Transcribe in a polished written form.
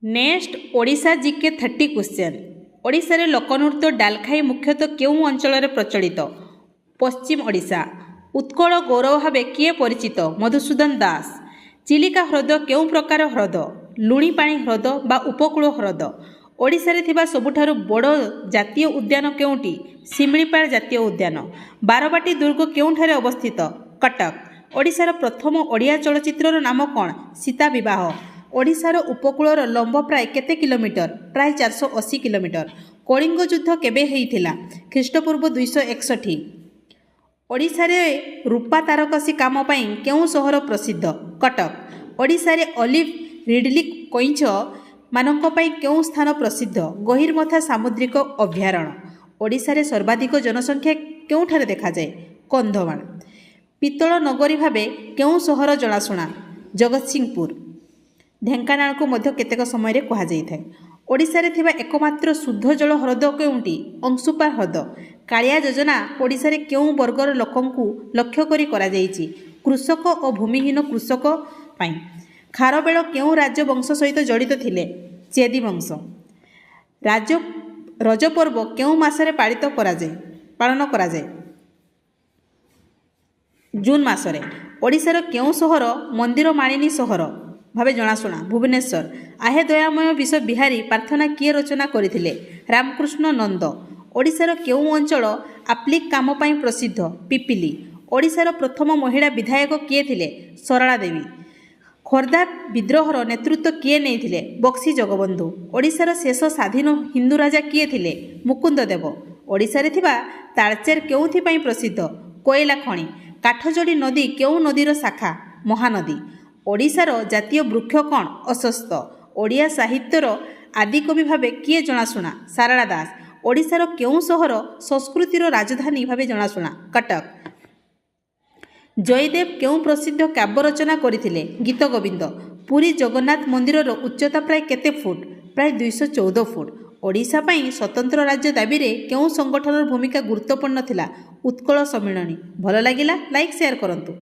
Next Odisha GK 30 question. Odisha रे लोकनृत्य डालखाई मुख्यतः केउं अंचल प्रचलित? पश्चिम ओडिशा। उत्कल गौरव भावे किए परिचित? मधुसूदन दास। चिलिका ह्रद केउं प्रकार ह्रद? लुणीपाणी ह्रद बा उपकूल ह्रद। ओडिशा रे थिबा सबुठारु बड़ जातीय उद्यान केउंटी? शिमिलीपाल जातीय उद्यान। बारबाटी दुर्ग केउंठारे अवस्थित? कटक। ओडिशार प्रथम ओडिया चलचित्रर नाम कौन? सीता विवाह। ओडिशार उपकूलर लंब प्राय केते किलोमीटर? प्राय 480 किलोमीटर। कलिंग युद्ध केबे हेइथिला? ख्रीष्टपूर्व 261। ओडिशा रे रूपा तारकसी काम पई केउं सहर प्रसिद्ध? कटक। ओडिशा रे ऑलिव रिडली कइंछ मानक पई केउं स्थान प्रसिद्ध? गहिरमथा सामुद्रिक अभयारण्य। ओडिशा रे सर्वाधिक जनसंख्या केउंठारे देखा जाए? कंधमाल। पितल नगरी भावे केउं सहर जणाशुना? जगतसिंहपुर। ढेंकानाल को मध्य केतेक समय रे कहा जाई थाए। ओडिशा रे थिबा एकमात्र शुद्ध जल ह्रद केउंटी? अंशुपा ह्रद। कालिया योजना ओडिशा रे केउं वर्गर लोकंकु लक्ष्य करी करा जाईची? कृषक और भूमिहीन कृषक पई। खारबेल केउं राज्य वंश सहित जड़ित थिले? चेदी वंश। रजपर्व केउं मासरे पालन करा जाए? जून मासरे। ओडिशार केउं सहर मंदिर मालिनी सहर भावे जणाशुना? भुवनेश्वर। आहे दयामय विश्व बिहारी प्रार्थना किए रचना करथिले? रामकृष्ण नंद। ओडिशार केउं अंचल आप्लिक काम पई प्रसिद्ध? पिपिली। ओडिशार प्रथम महिला विधायक किए थिले? सरला देवी। खोर्धा विद्रोहर नेतृत्व किए नेइथिले? बक्सी जगबंधु। ओडिशार शेष स्वाधीन हिंदू राजा किए थिले? मुकुंद देव। ओडिशा रे थिबा तालचेर केउंथि पई प्रसिद्ध? कोयला खଣି। काठजोड़ी नदी केउं नदीर शाखा? महानदी। ओडिशार जातीय वृक्ष कौन? अश्वत्थ। ओडिया साहित्यर आदिकवि भावे किए जणाशुना? सारला दास। ओडिशार केउं सहर संस्कृतिर राजधानी भावे जणाशुना? कटक। जयदेव केउं प्रसिद्ध काव्य रचना करथिले? गीत गोविंद। पुरी जगन्नाथ मंदिरर उच्चता प्राय केते फुट? प्राय 214 फुट। ओडिशा पई स्वतंत्र राज्य दाबी रे केउं संगठनर भूमिका गुरुत्वपूर्ण थिला? उत्कल सम्मिलनी। भल लागिला लाइक शेयर करंतु।